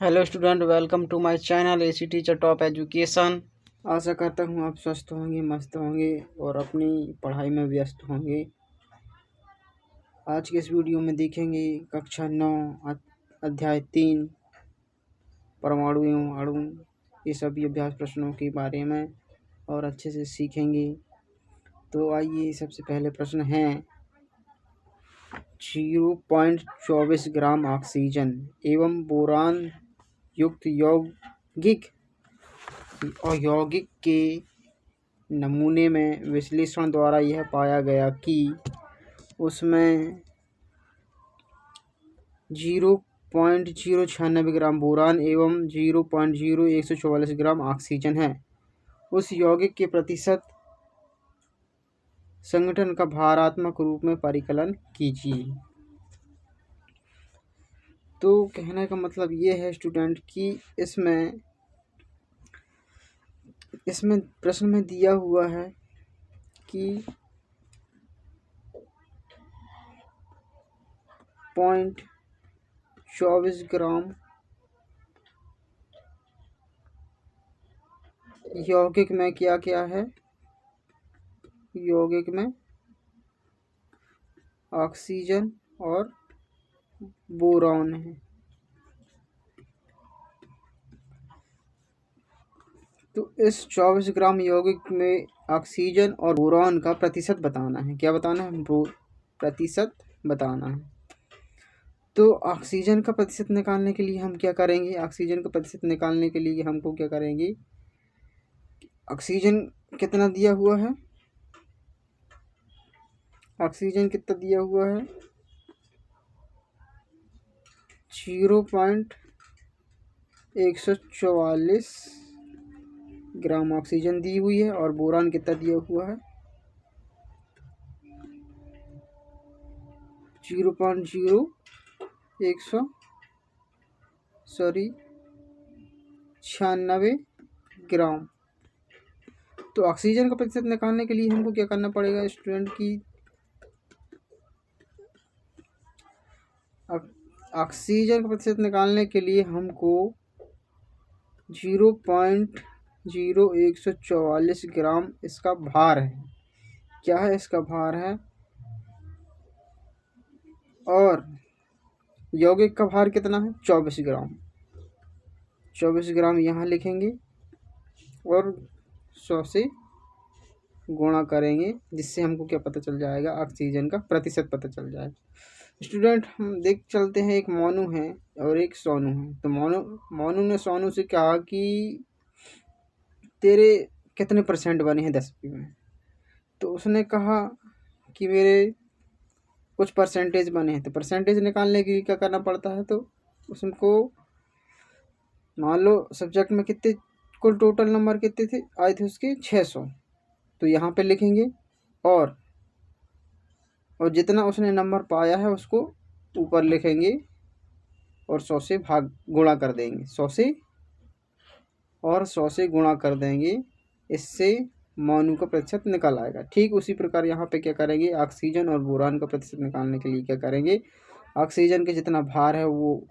Hello student, welcome to my channel AC teacher top education. आशा करता हूँ आप स्वस्थ होंगे, मस्त होंगे और अपनी पढ़ाई में व्यस्त होंगे। आज के इस वीडियो में देखेंगे कक्षा 9 अध्याय 3 परमाणु एवं अणु, ये सभी अभ्यास प्रश्नों के बारे में और अच्छे से सीखेंगे। तो आइए, सबसे पहले प्रश्न है 0.24 ग्राम ऑक्सीजन एवं बोरान युक्त यौगिक के नमूने में विश्लेषण द्वारा यह पाया गया कि उसमें 0.096 ग्राम बोरान एवं 0.0144 ग्राम ऑक्सीजन है। उस यौगिक के प्रतिशत संगठन का भारात्मक रूप में परिकलन कीजिए। तो कहने का मतलब ये है स्टूडेंट कि इसमें प्रश्न में दिया हुआ है कि 0.24 ग्राम यौगिक में क्या क्या है। यौगिक में ऑक्सीजन और बोरॉन है। तो इस 24 ग्राम यौगिक में ऑक्सीजन और बोरॉन का प्रतिशत बताना है। क्या बताना है? प्रतिशत बताना है। तो ऑक्सीजन का प्रतिशत निकालने के लिए हम क्या करेंगे? ऑक्सीजन का प्रतिशत निकालने के लिए हमको क्या करेंगे? ऑक्सीजन कितना दिया हुआ है? ऑक्सीजन कितना दिया हुआ है? 0.144 ग्राम ऑक्सीजन दी हुई है। और बोरान कितना दिया हुआ है? 0.96 ग्राम। तो ऑक्सीजन का प्रतिशत निकालने के लिए हमको क्या करना पड़ेगा स्टूडेंट की? ऑक्सीजन का प्रतिशत निकालने के लिए हमको 0.0144 ग्राम इसका भार है। क्या है इसका भार है? और यौगिक का भार कितना है? 24 ग्राम। 24 ग्राम यहाँ लिखेंगे और 100 से गुणा करेंगे, जिससे हमको क्या पता चल जाएगा? ऑक्सीजन का प्रतिशत पता चल जाएगा। स्टूडेंट, हम देख चलते हैं, एक मोनू है और एक सोनू है। तो मोनू ने सोनू से कहा कि तेरे कितने परसेंट बने हैं 10वीं में? तो उसने कहा कि मेरे कुछ परसेंटेज बने हैं। तो परसेंटेज निकालने के लिए क्या करना पड़ता है? तो उसको मान लो सब्जेक्ट में कितने कुल टोटल नंबर कितने थे आए थे उसके? 600। तो यहाँ पे लिखेंगे और जितना उसने नंबर पाया है उसको ऊपर लिखेंगे और 100 से गुणा कर देंगे। 100 से गुणा कर देंगे, इससे मोनू का प्रतिशत निकल आएगा। ठीक उसी प्रकार यहाँ पे क्या करेंगे? ऑक्सीजन और बोरान का प्रतिशत निकालने के लिए क्या करेंगे? ऑक्सीजन के जितना भार है वो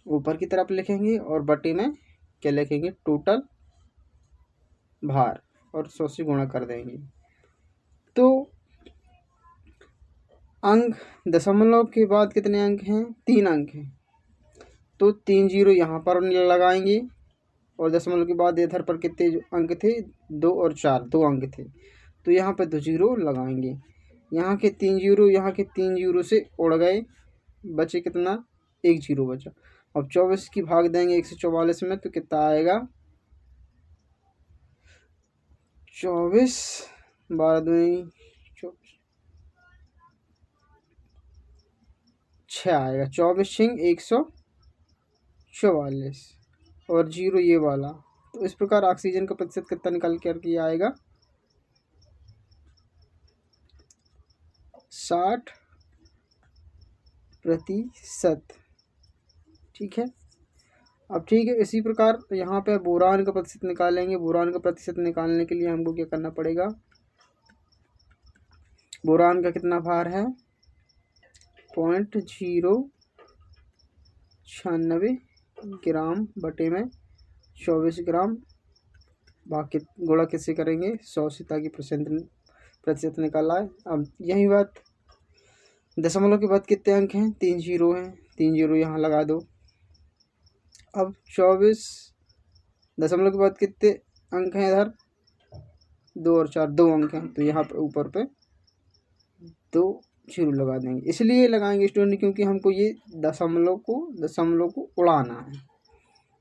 ऊपर की तरफ लिखेंगे और बटे में क्या लिखेंगे? टोटल भार, और 100 से गुणा कर देंगे। तो अंक दशमलव के बाद कितने अंक हैं? 3 अंक हैं। तो 3 जीरो यहाँ पर लगाएंगे और दशमलव के बाद इधर पर कितने अंक थे? 2 और 4, 2 अंक थे। तो यहाँ पे 2 जीरो लगाएंगे। यहाँ के 3 जीरो, यहाँ के 3 जीरो से उड़ गए, बचे कितना? 1 जीरो बचा। अब 24 की भाग देंगे 144 में, तो कितना आएगा? 24 12 दूनी 6 आएगा। 24 छिंग 144 और जीरो ये वाला। तो इस प्रकार ऑक्सीजन का प्रतिशत कितना निकल कर आएगा? 60%। ठीक है। अब ठीक है, इसी प्रकार यहाँ पे बोरान का प्रतिशत निकालेंगे। बोरान का प्रतिशत निकालने के लिए हमको क्या करना पड़ेगा? बोरान का कितना भार है? 0.096 ग्राम बटे में 24 ग्राम, बाकी गुणा किससे करेंगे 100 से, ताकि प्रतिशत निकाल आए। अब यही बात दशमलव के बाद कितने अंक हैं, 3 जीरो हैं, 3 जीरो यहाँ लगा दो। अब 24 दशमलव के बाद कितने अंक हैं, इधर 2 और 4 2 अंक हैं, तो यहाँ पर ऊपर पे 2 जीरो लगा देंगे। इसलिए लगाएंगे स्टूडेंट क्योंकि हमको ये दशमलव को उड़ाना है,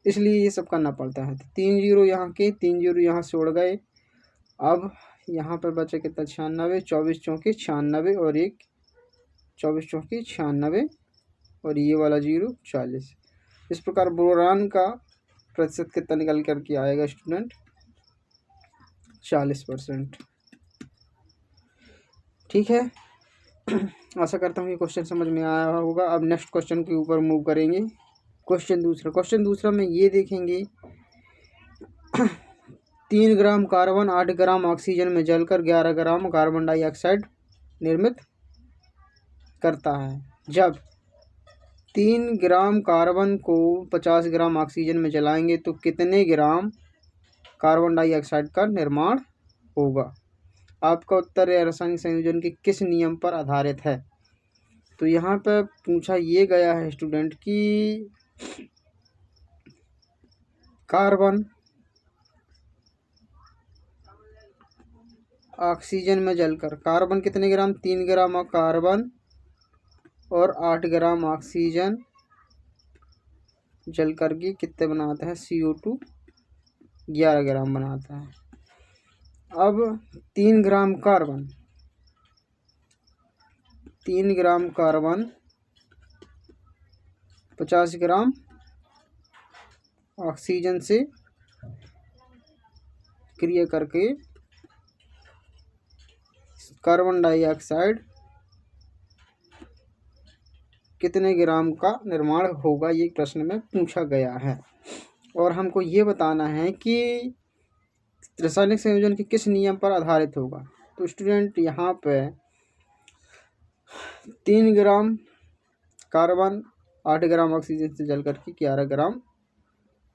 इसलिए ये सब करना पड़ता है। तो 3 जीरो यहाँ के, 3 जीरो यहाँ से उड़ गए। अब यहाँ पर बचा कितना 96, 24 चौके 96 और एक 24 चौके 96 और ये वाला जीरो 40। इस प्रकार बोरान का प्रतिशत कितना निकल करके आएगा स्टूडेंट, 40%। ठीक है, आशा करता हूँ ये क्वेश्चन समझ में आया होगा। अब नेक्स्ट क्वेश्चन के ऊपर मूव करेंगे। क्वेश्चन दूसरा में ये देखेंगे 3 ग्राम कार्बन 8 ग्राम ऑक्सीजन में जलकर 11 ग्राम कार्बन डाइऑक्साइड निर्मित करता है। जब 3 ग्राम कार्बन को 50 ग्राम ऑक्सीजन में जलाएंगे तो कितने ग्राम कार्बन डाइऑक्साइड का निर्माण होगा। आपका उत्तर है रासायनिक संयोजन के किस नियम पर आधारित है। तो यहाँ पर पूछा ये गया है स्टूडेंट कि कार्बन ऑक्सीजन में जलकर, कार्बन कितने ग्राम 3 ग्राम कार्बन और 8 ग्राम ऑक्सीजन जल करके कितने बनाता है, CO2 11 ग्राम बनाता है। अब 3 ग्राम कार्बन 50 ग्राम ऑक्सीजन से क्रिया करके कार्बन डाइऑक्साइड कितने ग्राम का निर्माण होगा, ये प्रश्न में पूछा गया है। और हमको ये बताना है कि रासायनिक संयोजन के किस नियम पर आधारित होगा। तो स्टूडेंट यहाँ पे 3 ग्राम कार्बन 8 ग्राम ऑक्सीजन से जल करके 11 ग्राम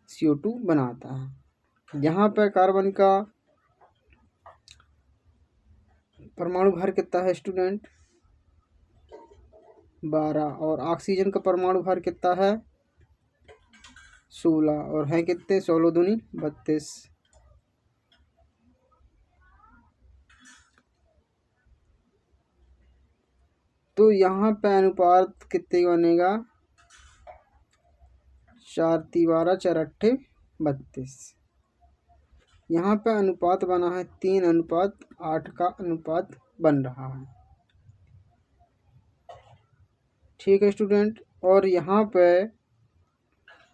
CO2 बनाता है। यहाँ पे कार्बन का परमाणु भार कितना है स्टूडेंट, 12, और ऑक्सीजन का परमाणु भार कितना है, 16, और है कितने 16 दूनी 32। तो यहाँ पे अनुपात कितने बनेगा, 4 × 12 4 × 8 32। यहाँ पे अनुपात बना है 3:8 का अनुपात बन रहा है। ठीक है स्टूडेंट, और यहाँ पे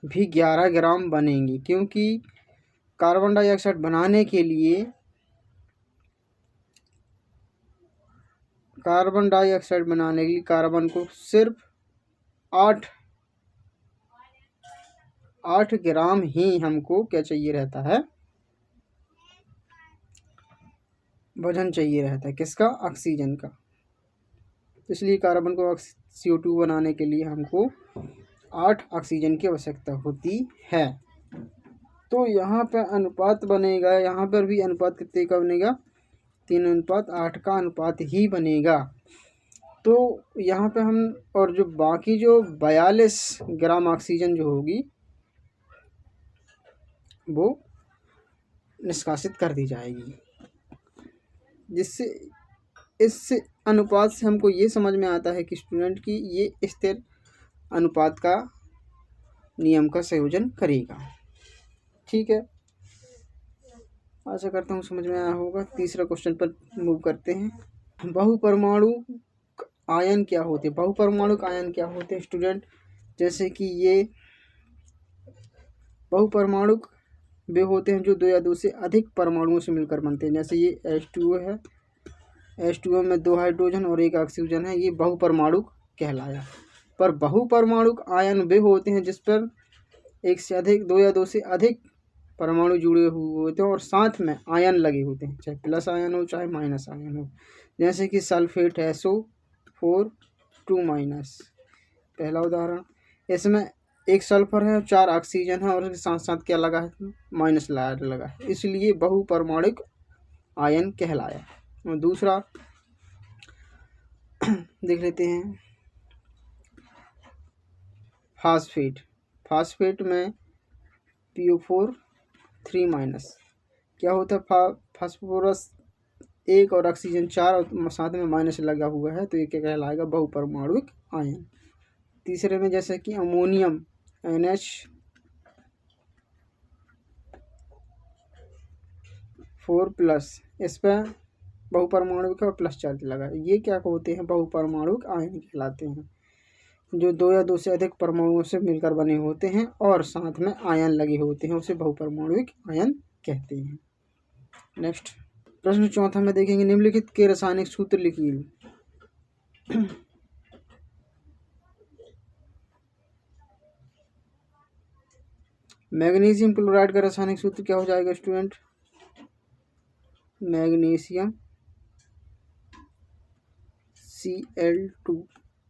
भी 11 ग्राम बनेंगे क्योंकि कार्बन डाइऑक्साइड बनाने के लिए कार्बन को सिर्फ 8 ग्राम ही हमको क्या चाहिए रहता है, वजन चाहिए रहता है, किसका, ऑक्सीजन का। इसलिए कार्बन को CO2 बनाने के लिए हमको 8 ऑक्सीजन की आवश्यकता होती है। तो यहाँ पे अनुपात बनेगा, यहाँ पर भी अनुपात कितने का बनेगा, 3:8 का अनुपात ही बनेगा। तो यहाँ पे हम, और जो बाकी जो 42 ग्राम ऑक्सीजन जो होगी वो निष्कासित कर दी जाएगी, जिससे इस अनुपात से हमको ये समझ में आता है कि स्टूडेंट की ये स्थिर अनुपात का नियम का संयोजन करेगा। ठीक है, आशा करता हूँ समझ में आया होगा। तीसरा क्वेश्चन पर मूव करते हैं। बहुपरमाणुक आयन क्या होते हैं। बहुपरमाणुक आयन क्या होते हैं स्टूडेंट, जैसे कि ये बहुपरमाणुक वे होते हैं जो 2 या 2 से अधिक परमाणुओं से मिलकर बनते हैं। जैसे ये H2O है, H2O में 2 हाइड्रोजन और 1 ऑक्सीजन है, ये बहुपरमाणुक कहलाया। पर बहुपरमाणुक आयन वे होते हैं जिस पर 1 से अधिक 2 या 2 से अधिक परमाणु जुड़े हुए होते हैं और साथ में आयन लगे होते हैं, चाहे प्लस आयन हो चाहे माइनस आयन हो। जैसे कि सल्फेट है SO4 2-, पहला उदाहरण। इसमें एक सल्फर है और 4 ऑक्सीजन है और उसके साथ साथ क्या लगा है, माइनस लगा है, इसलिए बहुपरमाणुक आयन कहलाया। और दूसरा देख लेते हैं, फास्फेट। फास्फेट में PO4 3- क्या होता है, फास्फोरस 1 और ऑक्सीजन 4 और साथ में माइनस लगा हुआ है, तो ये क्या कहलाएगा, बहुपरमाणुक आयन। तीसरे में जैसे कि अमोनियम NH4+, इस पर बहुपरमाणुक और प्लस चार्ज लगा, ये क्या होते हैं, बहुपरमाणुक आयन कहलाते हैं, जो 2 या 2 से अधिक परमाणुओं से मिलकर बने होते हैं और साथ में आयन लगे होते हैं, उसे बहुपरमाणुक आयन कहते हैं। नेक्स्ट प्रश्न चौथा में देखेंगे, निम्नलिखित के रासायनिक सूत्र लिखिए। मैग्नीशियम क्लोराइड का रासायनिक सूत्र क्या हो जाएगा student, magnesium Cl2।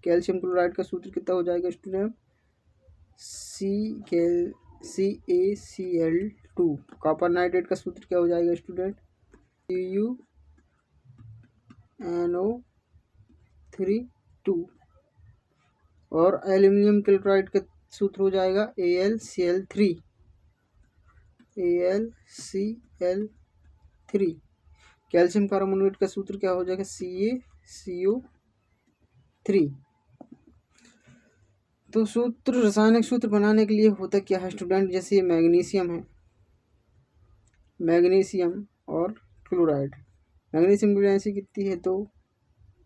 Calcium chloride का सूत्र कितना हो जाएगा स्टूडेंट, CaCl2। कॉपर नाइट्रेट का सूत्र क्या हो जाएगा स्टूडेंट, CuNO3 और एल्यूमिनियम क्लोराइड का सूत्र हो जाएगा AlCl3। कैल्शियम कार्बोनेट का सूत्र क्या हो जाएगा, CaCO3। तो सूत्र, रासायनिक सूत्र बनाने के लिए होता क्या है स्टूडेंट, जैसे मैग्नीशियम है, मैग्नीशियम और क्लोराइड, मैग्नीशियम की वैलेंसी कितनी है 2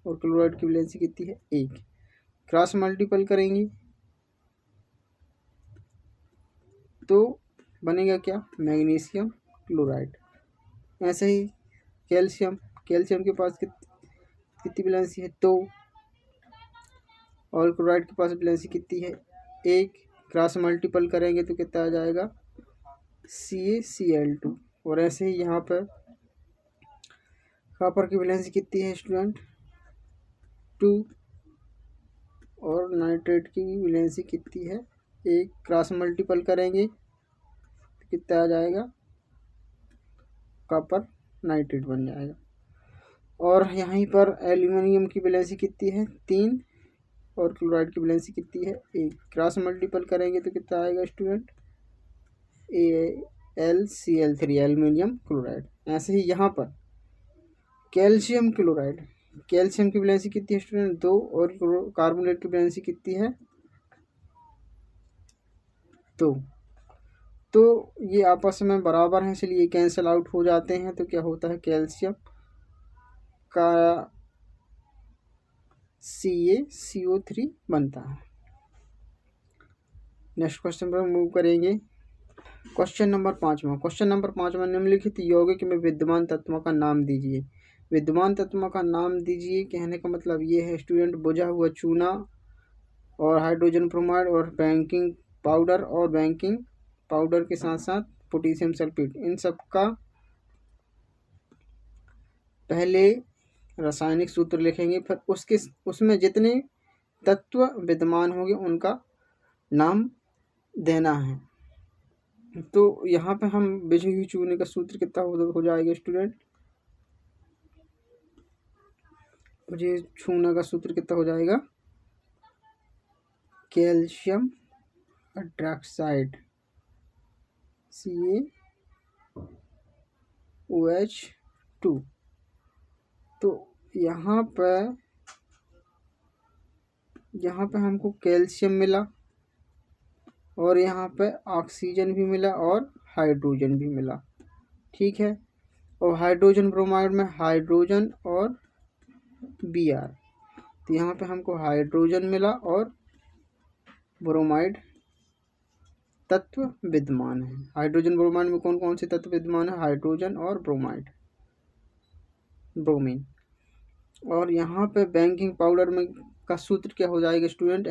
और क्लोराइड की वैलेंसी कितनी है 1, क्रॉस मल्टीपल करेंगे तो बनेगा क्या, मैग्नीशियम क्लोराइड। ऐसे ही कैल्शियम, कैल्शियम के पास कितनी वैलेंसी है 2 और क्लोराइड के पास वैलेंसी कितनी है 1, क्रॉस मल्टीपल करेंगे तो कितना आ जाएगा, CaCl2। और ऐसे ही यहाँ पर कॉपर की वैलेंसी कितनी है स्टूडेंट 2 और नाइट्रेट की वैलेंसी कितनी है 1, क्रॉस मल्टीपल करेंगे तो कितना आ जाएगा, कॉपर नाइट्रेट बन जाएगा। और यहीं पर एल्यूमिनियम की वैलेंसी कितनी है 3 और क्लोराइड की वैलेंसी कितनी है 1, क्रॉस मल्टीपल करेंगे तो कितना आएगा स्टूडेंट, AlCl3, एल्यूमिनियम क्लोराइड। ऐसे ही यहाँ पर कैल्शियम क्लोराइड, कैल्शियम की वैलेंसी कितनी है स्टूडेंट 2 और कार्बोनेट की वैलेंसी कितनी है 2। तो ये आपस में बराबर हैं, इसलिए कैंसिल आउट हो जाते हैं, तो क्या होता है, कैल्शियम का CaCO3 बनता है। नेक्स्ट क्वेश्चन पर मूव करेंगे, क्वेश्चन नंबर 5। निम्नलिखित यौगिक में विद्यमान तत्वों का नाम दीजिए। विद्यमान तत्वों का नाम दीजिए कहने का मतलब ये है स्टूडेंट, बुझा हुआ चूना और हाइड्रोजन ब्रोमाइड और बेकिंग पाउडर, और बेकिंग पाउडर के साथ साथ पोटेशियम सल्फेट, इन सब का पहले रासायनिक सूत्र लिखेंगे, फिर उसमें जितने तत्व विद्यमान होंगे उनका नाम देना है। तो यहाँ पे हम बुझी हुई चूने का सूत्र कितना हो जाएगा स्टूडेंट, मुझे चूना का सूत्र कितना हो जाएगा, कैल्शियम हाइड्रोक्साइड CaOH2। तो यहाँ पे हमको कैल्शियम मिला और यहाँ पे ऑक्सीजन भी मिला और हाइड्रोजन भी मिला, ठीक है। और हाइड्रोजन ब्रोमाइड में हाइड्रोजन और Br, तो यहाँ पे हमको हाइड्रोजन मिला और ब्रोमाइड तत्व विद्यमान है। हाइड्रोजन ब्रोमाइड में कौन कौन से तत्व विद्यमान है, हाइड्रोजन और ब्रोमीन। और यहाँ पे बेकिंग पाउडर में का सूत्र क्या हो जाएगा स्टूडेंट,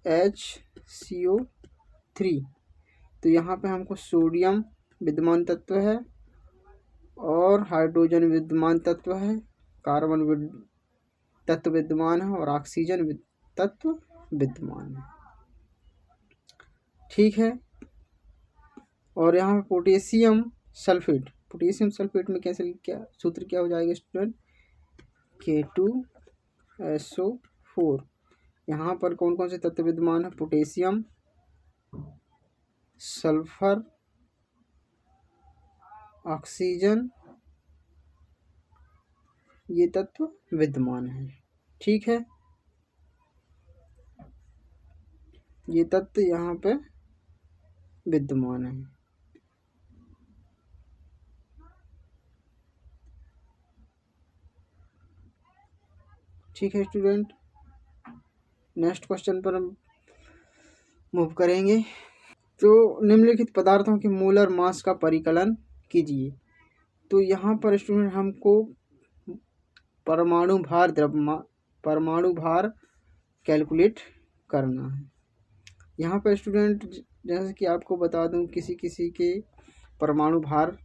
NaHCO3। तो यहाँ पे हमको सोडियम विद्यमान तत्व है और हाइड्रोजन विद्यमान तत्व है, कार्बन तत्व विद्यमान है और ऑक्सीजन तत्व विद्यमान है। ठीक है। और यहाँ पे पोटेशियम सल्फेट में कैसे क्या सूत्र क्या हो जाएगा स्टूडेंट, K2SO4। यहाँ पर कौन कौन से तत्व विद्यमान है, पोटेशियम, सल्फर, ऑक्सीजन, ये तत्व विद्यमान है। ठीक है, ये तत्व यहाँ पे विद्यमान है। ठीक है स्टूडेंट, नेक्स्ट क्वेश्चन पर हम मूव करेंगे। तो निम्नलिखित पदार्थों के मोलर मास का परिकलन कीजिए। तो यहाँ पर स्टूडेंट हमको परमाणु भार कैलकुलेट करना है। यहाँ पर स्टूडेंट जैसे कि आपको बता दूं, किसी किसी के परमाणु भार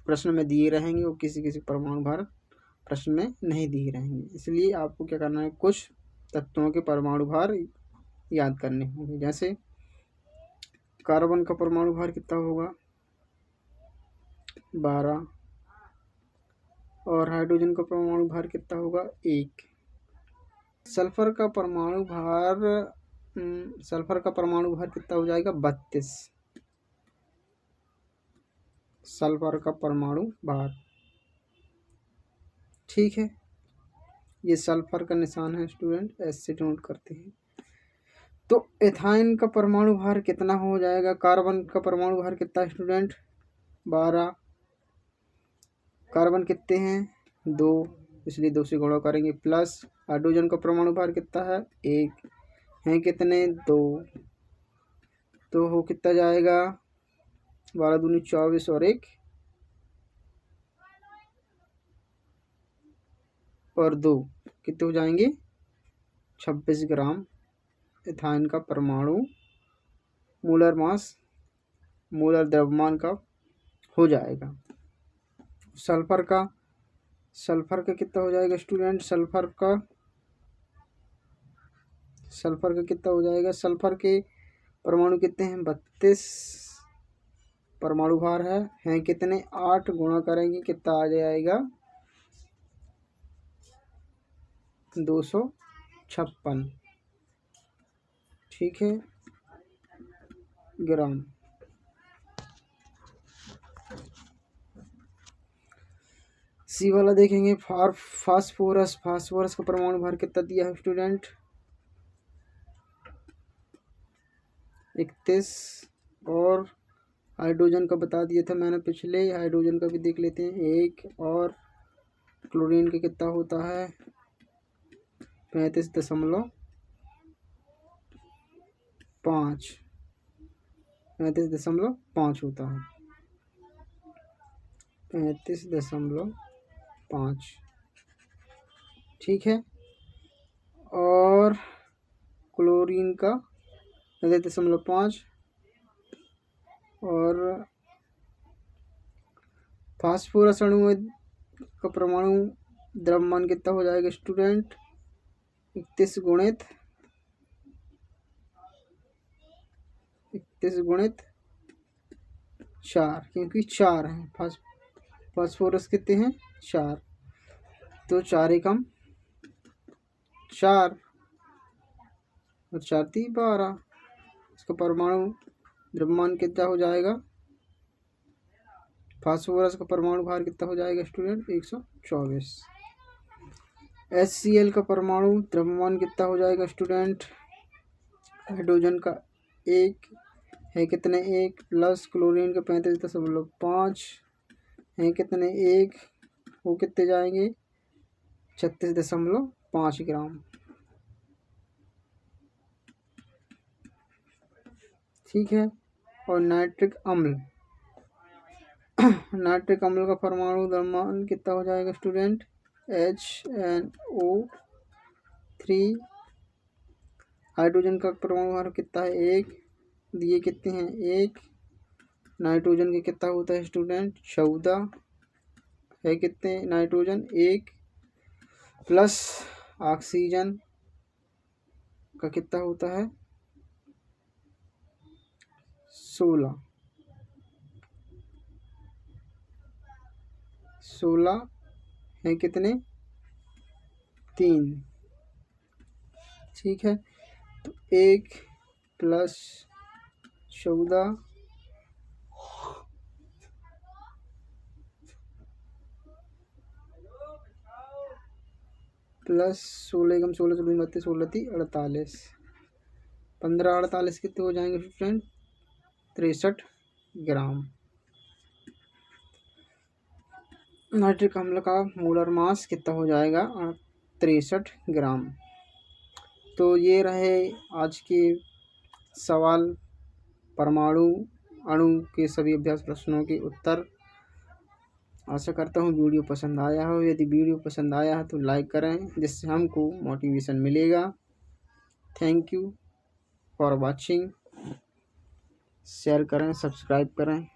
प्रश्न में दिए रहेंगे और किसी किसी परमाणु भार प्रश्न में नहीं दिए रहेंगे। इसलिए आपको क्या करना है, कुछ तत्वों के परमाणु भार याद करने होंगे। जैसे कार्बन का परमाणु भार कितना होगा, 12, और हाइड्रोजन का परमाणु भार कितना होगा, 1। सल्फर का परमाणु भार कितना हो जाएगा, 32। सल्फर का परमाणु भार। ठीक है, ये सल्फर का निशान है स्टूडेंट, ऐसे नोट करते हैं। तो एथाइन का परमाणु भार कितना हो जाएगा, कार्बन का परमाणु भार कितना है स्टूडेंट, 12। कार्बन कितने हैं, 2, इसलिए 2 से गुणा करेंगे, प्लस हाइड्रोजन का परमाणु भार कितना है, 1, हैं कितने, 2, तो हो कितना जाएगा, 12 दूनी 24 और 1 और 2 कितने हो जाएंगे, 26 ग्राम एथाइन का परमाणु मोलर मास, मोलर द्रव्यमान का हो जाएगा। सल्फर का कितना हो जाएगा स्टूडेंट, सल्फर का कितना हो जाएगा, सल्फर के परमाणु कितने हैं, 32 परमाणु भार हैं कितने, 8 गुणा करेंगे कितना आ जाएगा, 256। ठीक है, ग्राम। सी वाला देखेंगे, फास्फोरस का परमाणु भार कितना दिया है स्टूडेंट, 31। और हाइड्रोजन का बता दिया था मैंने पिछले, हाइड्रोजन का भी देख लेते हैं, 1। और क्लोरीन का कितना होता है, 35.5 35.5 होता है, 35.5। ठीक है, और क्लोरीन का 35.5 और फास्फोरस अणु का परमाणु द्रव्यमान कितना हो जाएगा स्टूडेंट, 31 गुणित 4, क्योंकि 4 हैं, फास्फोरस कितने हैं, 4, तो 4 एकम 4 और 4 × 12, इसका परमाणु द्रव्यमान कितना हो जाएगा, फास्फोरस का परमाणु भार कितना हो जाएगा स्टूडेंट, 124। HCl का परमाणु द्रव्यमान कितना हो जाएगा स्टूडेंट, हाइड्रोजन का 1 है कितने, 1, प्लस क्लोरीन का 35.5 है कितने, 1, वो कितने जाएंगे, 36.5 ग्राम। ठीक है, और नाइट्रिक अम्ल का परमाणु द्रव्यमान कितना हो जाएगा स्टूडेंट, HNO3। हाइड्रोजन का परमाणु भार कितना है, 1, दिए कितने हैं, 1। नाइट्रोजन के कितना होता है स्टूडेंट, 14 है कितने, नाइट्रोजन 1, प्लस ऑक्सीजन का कितना होता है 16। 16 है कितने 3। ठीक है, तो 1 प्लस 14 प्लस 16 कम 16 16 32 16 थी 48। 15 48 कितने हो जाएंगे फ्रेंड 63 ग्राम। नाइट्रिक अम्ल का मोलर मास कितना हो जाएगा 63 ग्राम। तो ये रहे आज के सवाल, परमाणु अणु के सभी अभ्यास प्रश्नों के उत्तर। आशा करता हूँ वीडियो पसंद आया हो। यदि वीडियो पसंद आया है तो लाइक करें, जिससे हमको मोटिवेशन मिलेगा। Thank you for watching. Share करें, सब्सक्राइब करें।